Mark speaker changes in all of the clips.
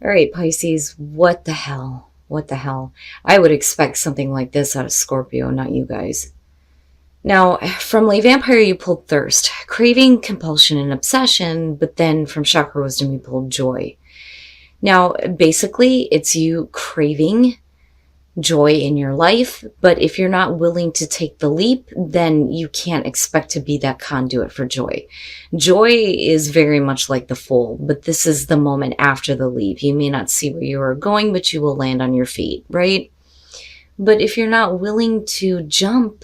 Speaker 1: All right, Pisces, what the hell? What the hell? I would expect something like this out of Scorpio, not you guys. Now, from Lay Vampire, you pulled thirst, craving, compulsion, and obsession, but then from Chakra Wisdom, you pulled joy. Now, basically, it's you craving joy in your life, but if you're not willing to take the leap, then you can't expect to be that conduit for joy. Joy is very much like the Fool, but this is the moment after the leap. You may not see where you are going, but you will land on your feet, right? But if you're not willing to jump,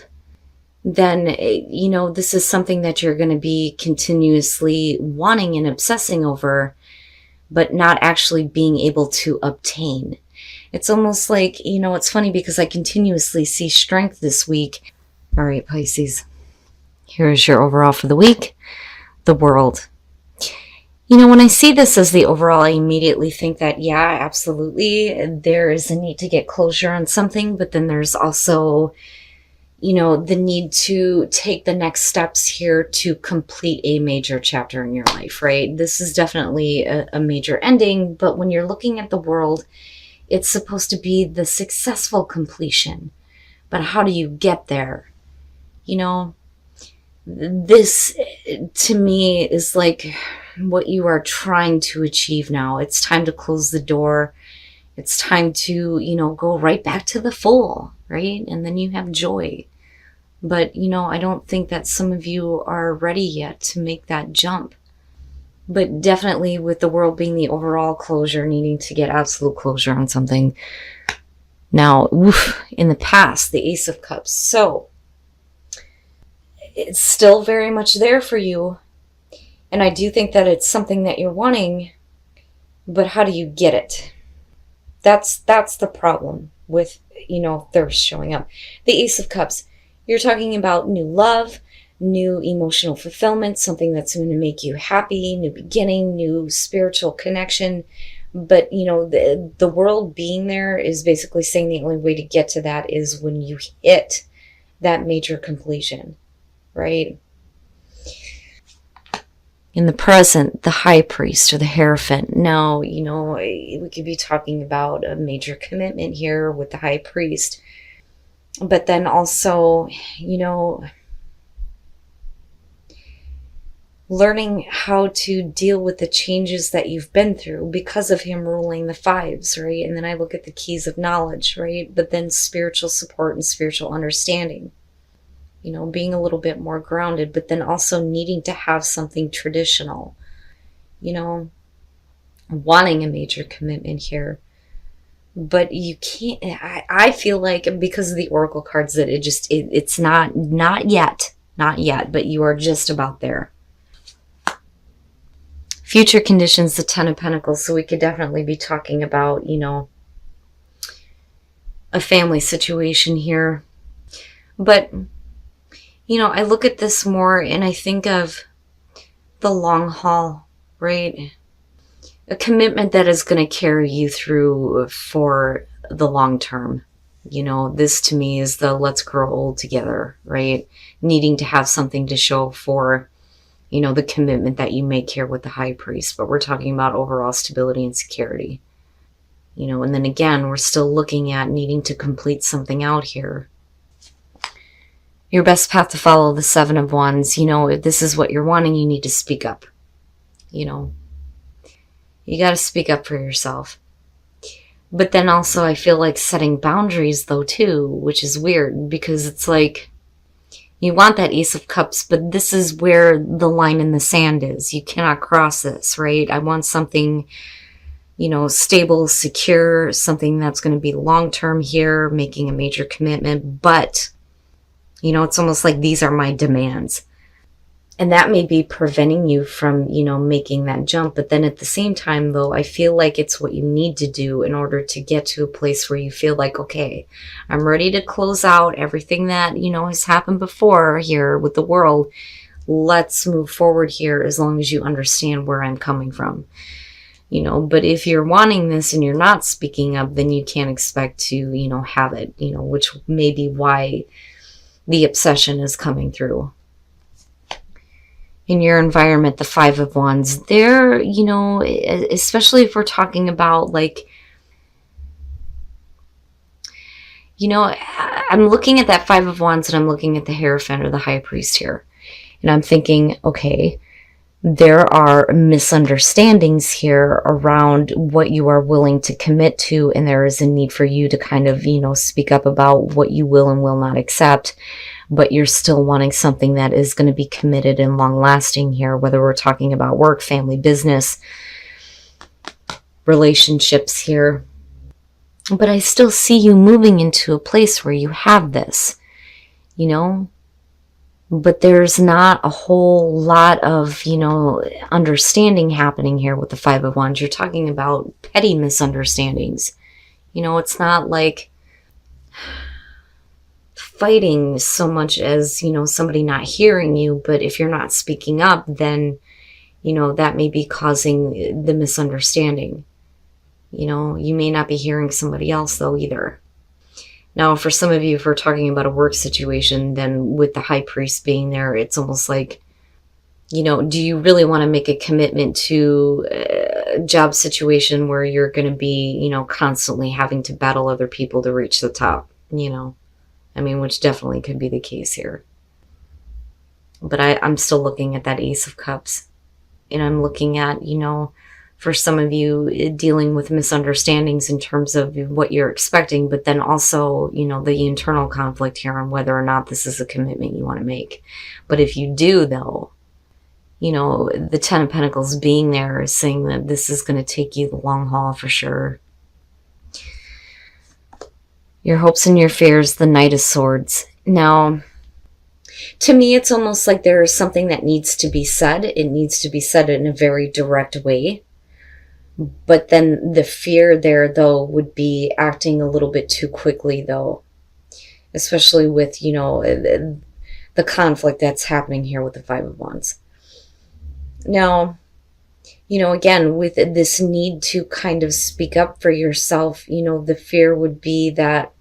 Speaker 1: then, this is something that you're going to be continuously wanting and obsessing over, but not actually being able to obtain. It's almost like, it's funny because I continuously see strength this week. All right, Pisces, here's your overall for the week. The World. When I see this as the overall, I immediately think that, yeah, absolutely, there is a need to get closure on something, but then there's also, the need to take the next steps here to complete a major chapter in your life, right? This is definitely a major ending, but when you're looking at the World, it's supposed to be the successful completion. But how do you get there? This to me is like what you are trying to achieve now. It's time to close the door. It's time to, go right back to the Fool, right? And then you have joy. But, I don't think that some of you are ready yet to make that jump. But definitely with the World being the overall closure, needing to get absolute closure on something. Now, in the past, the Ace of Cups. So, it's still very much there for you. And I do think that it's something that you're wanting. But how do you get it? That's the problem with, thirst showing up. The Ace of Cups. You're talking about new love, new emotional fulfillment, something that's going to make you happy, new beginning, new spiritual connection. But, the World being there is basically saying the only way to get to that is when you hit that major completion, right? In the present, the High Priest or the Hierophant. Now, we could be talking about a major commitment here with the High Priest. But then also, learning how to deal with the changes that you've been through because of him ruling the fives, right? And then I look at the keys of knowledge, right? But then spiritual support and spiritual understanding, being a little bit more grounded, but then also needing to have something traditional, wanting a major commitment here. But you can't, I feel like because of the Oracle cards that it's not yet, but you are just about there. Future conditions, the Ten of Pentacles. So we could definitely be talking about, a family situation here. But, I look at this more and I think of the long haul, right? A commitment that is going to carry you through for the long term. This to me is the let's grow old together, right? Needing to have something to show for, the commitment that you make here with the High Priest. But we're talking about overall stability and security. And then again, we're still looking at needing to complete something out here. Your best path to follow, the Seven of Wands. If this is what you're wanting, you need to speak up. You got to speak up for yourself. But then also I feel like setting boundaries though too, which is weird because it's like you want that Ace of Cups, but this is where the line in the sand is. You cannot cross this, right? I want something, stable, secure, something that's going to be long-term here, making a major commitment. But, it's almost like these are my demands. And that may be preventing you from, making that jump. But then at the same time, though, I feel like it's what you need to do in order to get to a place where you feel like, okay, I'm ready to close out everything that, has happened before here with the World. Let's move forward here as long as you understand where I'm coming from. But if you're wanting this and you're not speaking up, then you can't expect to, have it, which may be why the obsession is coming through. in your environment, the Five of Wands, there, you know, especially if we're talking about like, you know, I'm looking at that Five of Wands and I'm looking at the Hierophant or the High Priest here. And I'm thinking, okay, there are misunderstandings here around what you are willing to commit to. And there is a need for you to kind of, you know, speak up about what you will and will not accept. But you're still wanting something that is going to be committed and long lasting here, whether we're talking about work, family, business, relationships here. But I still see you moving into a place where you have this, you know, but there's not a whole lot of, you know, understanding happening here with the Five of Wands. You're talking about petty misunderstandings. You know, it's not like fighting so much as, you know, somebody not hearing you, but if you're not speaking up, then, you know, that may be causing the misunderstanding. You know, you may not be hearing somebody else though either. Now, for some of you, if we're talking about a work situation, then with the High Priest being there, it's almost like, you know, do you really want to make a commitment to a job situation where you're going to be, you know, constantly having to battle other people to reach the top, you know? I mean, which definitely could be the case here. But I'm still looking at that Ace of Cups. And I'm looking at, you know, for some of you, dealing with misunderstandings in terms of what you're expecting, but then also, you know, the internal conflict here on whether or not this is a commitment you want to make. But if you do, though, you know, the Ten of Pentacles being there is saying that this is going to take you the long haul for sure. Your hopes and your fears, the Knight of Swords. Now, to me, it's almost like there is something that needs to be said. It needs to be said in a very direct way. But then the fear there, though, would be acting a little bit too quickly, though. Especially with, you know, the conflict that's happening here with the Five of Wands. Now, you know, again, with this need to kind of speak up for yourself, you know, the fear would be that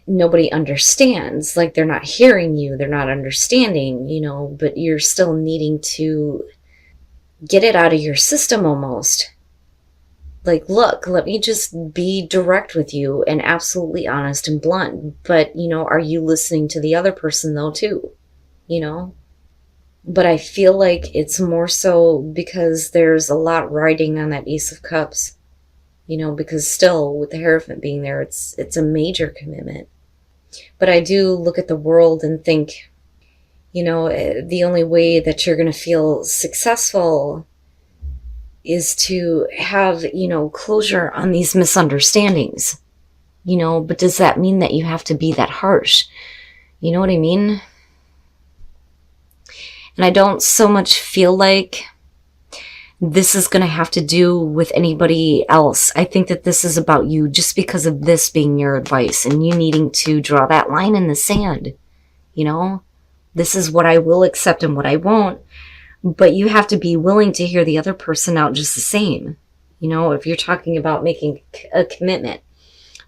Speaker 1: nobody understands. Like, they're not hearing you, they're not understanding, you know, but you're still needing to get it out of your system almost. Like, look, let me just be direct with you and absolutely honest and blunt. But, you know, are you listening to the other person though too? You know? But I feel like it's more so because there's a lot riding on that Ace of Cups. You know, because still with the Hierophant being there, it's a major commitment. But I do look at the world and think, you know, the only way that you're going to feel successful is to have, you know, closure on these misunderstandings. You know, but does that mean that you have to be that harsh? You know what I mean? And I don't so much feel like this is going to have to do with anybody else. I think that this is about you just because of this being your advice and you needing to draw that line in the sand. You know, this is what I will accept and what I won't. But you have to be willing to hear the other person out just the same. You know, if you're talking about making a commitment,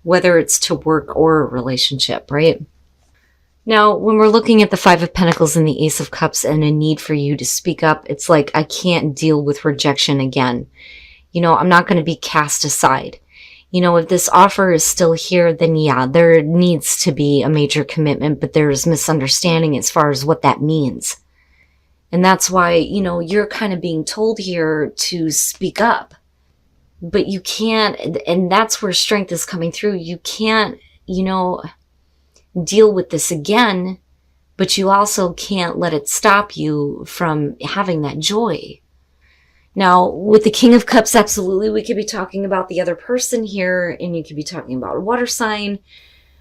Speaker 1: whether it's to work or a relationship, right? Now, when we're looking at the Five of Pentacles and the Ace of Cups and a need for you to speak up, it's like, I can't deal with rejection again. You know, I'm not going to be cast aside. You know, if this offer is still here, then yeah, there needs to be a major commitment, but there's misunderstanding as far as what that means. And that's why, you know, you're kind of being told here to speak up. But you can't, and that's where strength is coming through. You can't, you know, deal with this again, but you also can't let it stop you from having that joy. Now, with the King of Cups, absolutely, we could be talking about the other person here, and you could be talking about a water sign,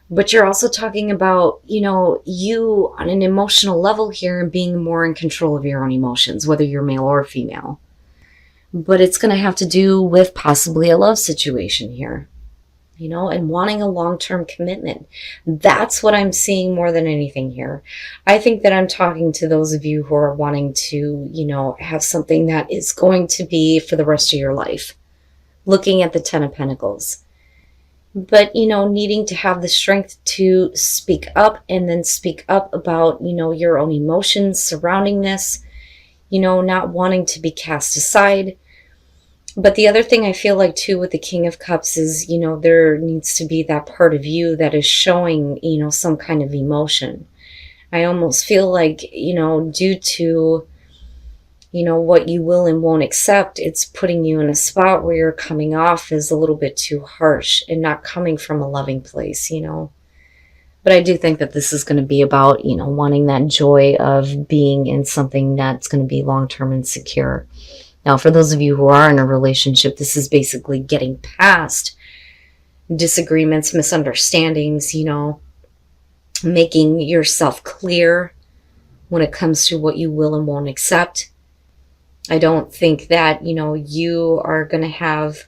Speaker 1: but you're also talking about, you know, you on an emotional level here and being more in control of your own emotions, whether you're male or female. But it's going to have to do with possibly a love situation here, you know, and wanting a long-term commitment. That's what I'm seeing more than anything here. I think that I'm talking to those of you who are wanting to, you know, have something that is going to be for the rest of your life. Looking at the Ten of Pentacles. But, needing to have the strength to speak up, and then speak up about, your own emotions surrounding this, not wanting to be cast aside. But the other thing I feel like too with the King of Cups is, there needs to be that part of you that is showing, some kind of emotion. I almost feel like, due to, what you will and won't accept, it's putting you in a spot where you're coming off as a little bit too harsh and not coming from a loving place. But I do think that this is going to be about, wanting that joy of being in something that's going to be long-term and secure. Now, for those of you who are in a relationship, this is basically getting past disagreements, misunderstandings, making yourself clear when it comes to what you will and won't accept. I don't think that, you are going to have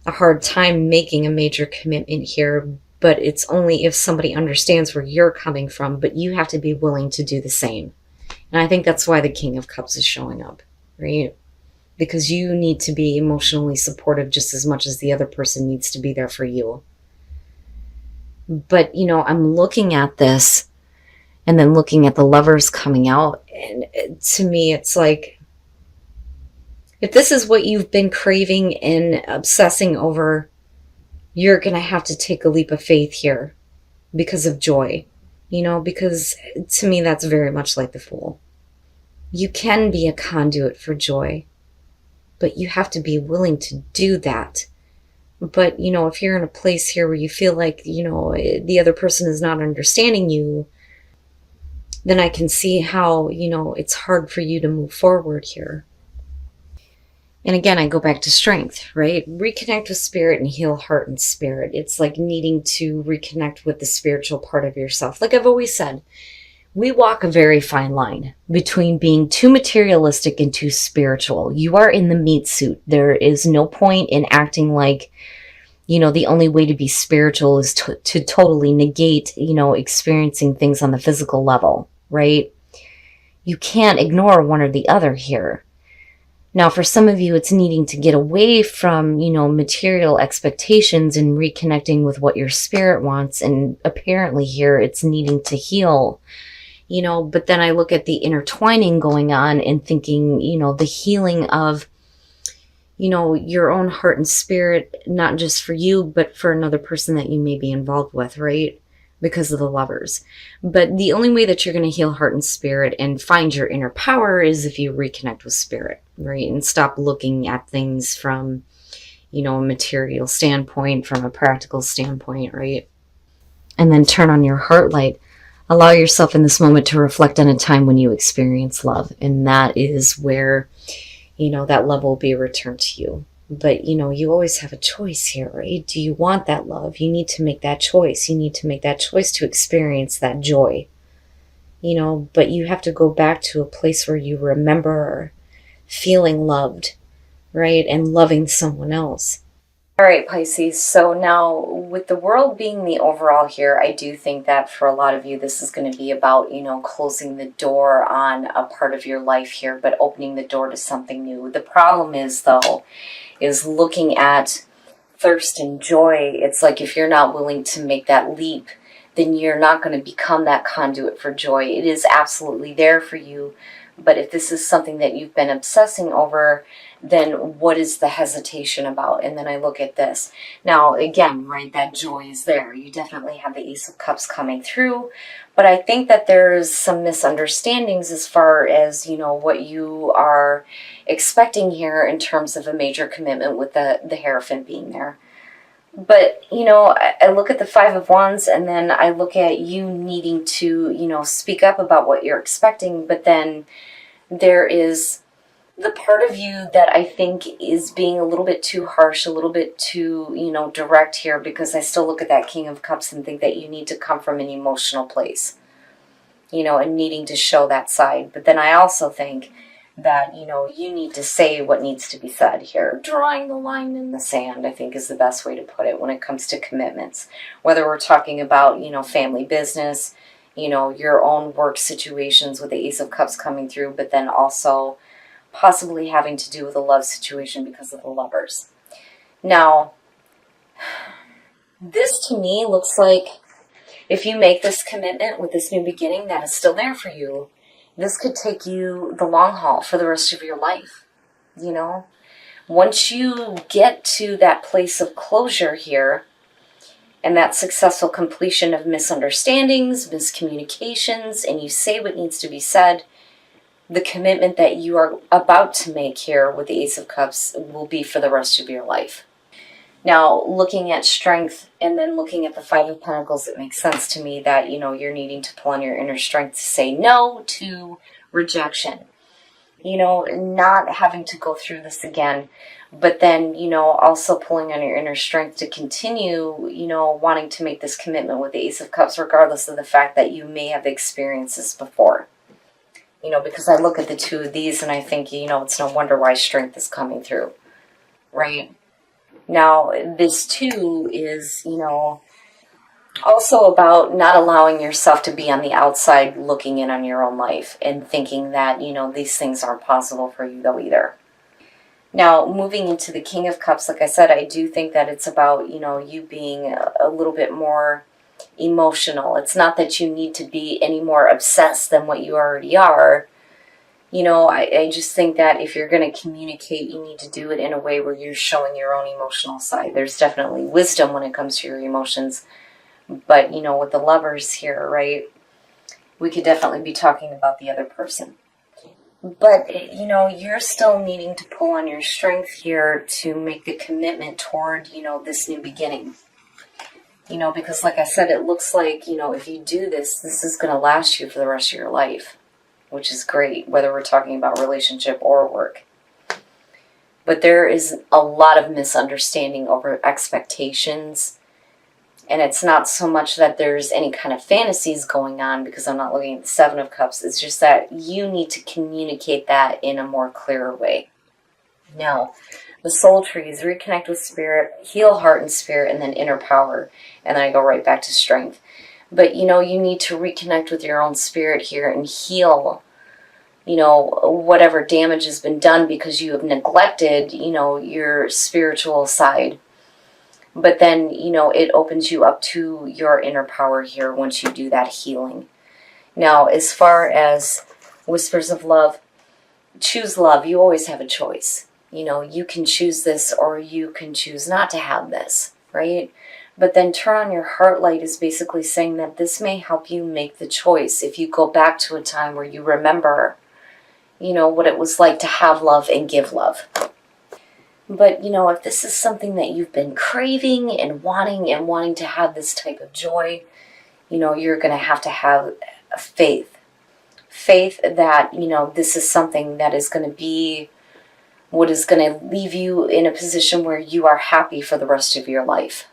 Speaker 1: a hard time making a major commitment here, but it's only if somebody understands where you're coming from, but you have to be willing to do the same. And I think that's why the King of Cups is showing up, right? Because you need to be emotionally supportive just as much as the other person needs to be there for you. But, I'm looking at this and then looking at the Lovers coming out, and to me, it's like, if this is what you've been craving and obsessing over, you're going to have to take a leap of faith here because of joy, because to me, that's very much like the Fool. You can be a conduit for joy, but you have to be willing to do that. But, if you're in a place here where you feel like, the other person is not understanding you, then I can see how, it's hard for you to move forward here. And again, I go back to strength, right? Reconnect with spirit and heal heart and spirit. It's like needing to reconnect with the spiritual part of yourself. Like I've always said, we walk a very fine line between being too materialistic and too spiritual. You are in the meat suit. There is no point in acting like, the only way to be spiritual is to totally negate, experiencing things on the physical level, right? You can't ignore one or the other here. Now, for some of you, it's needing to get away from, material expectations and reconnecting with what your spirit wants. And apparently here, it's needing to heal. But then I look at the intertwining going on and thinking, the healing of, your own heart and spirit, not just for you, but for another person that you may be involved with, right? Because of the Lovers. But the only way that you're going to heal heart and spirit and find your inner power is if you reconnect with spirit, right? And stop looking at things from, a material standpoint, from a practical standpoint, right? And then turn on your heart light. Allow yourself in this moment to reflect on a time when you experienced love. And that is where, that love will be returned to you. But, you always have a choice here, right? Do you want that love? You need to make that choice. You need to make that choice to experience that joy. But you have to go back to a place where you remember feeling loved, right? And loving someone else. All right, Pisces. So now with the world being the overall here, I do think that for a lot of you, this is going to be about, closing the door on a part of your life here, but opening the door to something new. The problem is, though, is looking at thirst and joy. It's like if you're not willing to make that leap, then you're not going to become that conduit for joy. It is absolutely there for you. But if this is something that you've been obsessing over, then what is the hesitation about? And then I look at this. Now, again, right, that joy is there. You definitely have the Ace of Cups coming through. But I think that there's some misunderstandings as far as, what you are expecting here in terms of a major commitment with the Hierophant being there. But, I look at the Five of Wands, and then I look at you needing to, speak up about what you're expecting. But then there is the part of you that I think is being a little bit too harsh, a little bit too, direct here, because I still look at that King of Cups and think that you need to come from an emotional place, and needing to show that side. But then I also think that, you need to say what needs to be said here. Drawing the line in the sand, I think, is the best way to put it when it comes to commitments. Whether we're talking about, family business, your own work situations with the Ace of Cups coming through, but then also possibly having to do with a love situation because of the Lovers. Now, This to me looks like if you make this commitment with this new beginning that is still there for you, this could take you the long haul for the rest of your life. You know, once you get to that place of closure here and that successful completion of misunderstandings, miscommunications, and you say what needs to be said, the commitment that you are about to make here with the Ace of Cups will be for the rest of your life. Now, looking at strength and then looking at the Five of Pentacles, it makes sense to me that, you're needing to pull on your inner strength to say no to rejection. Not having to go through this again, but then, also pulling on your inner strength to continue, wanting to make this commitment with the Ace of Cups, regardless of the fact that you may have experienced this before. Because I look at the two of these and I think, it's no wonder why strength is coming through, right? Now, this too is, also about not allowing yourself to be on the outside looking in on your own life and thinking that, these things aren't possible for you though either. Now, moving into the King of Cups, like I said, I do think that it's about, you being a little bit more emotional. It's not that you need to be any more obsessed than what you already are. I just think that if you're going to communicate, you need to do it in a way where you're showing your own emotional side. There's definitely wisdom when it comes to your emotions. But, with the Lovers here, right, we could definitely be talking about the other person. But, you're still needing to pull on your strength here to make the commitment toward, this new beginning. Because like I said, it looks like, if you do this, this is going to last you for the rest of your life, which is great, whether we're talking about relationship or work. But there is a lot of misunderstanding over expectations. And it's not so much that there's any kind of fantasies going on, because I'm not looking at the Seven of Cups. It's just that you need to communicate that in a more clearer way. Now, the soul trees, reconnect with spirit, heal heart and spirit, and then inner power. And then I go right back to strength. But, you need to reconnect with your own spirit here and heal, whatever damage has been done because you have neglected, your spiritual side. But then, it opens you up to your inner power here once you do that healing. Now, as far as Whispers of Love, choose love. You always have a choice. You can choose this or you can choose not to have this, right? But then turn on your heart light is basically saying that this may help you make the choice. If you go back to a time where you remember, what it was like to have love and give love. But, if this is something that you've been craving and wanting to have this type of joy, you're going to have faith. Faith that, this is something that is going to be what is going to leave you in a position where you are happy for the rest of your life.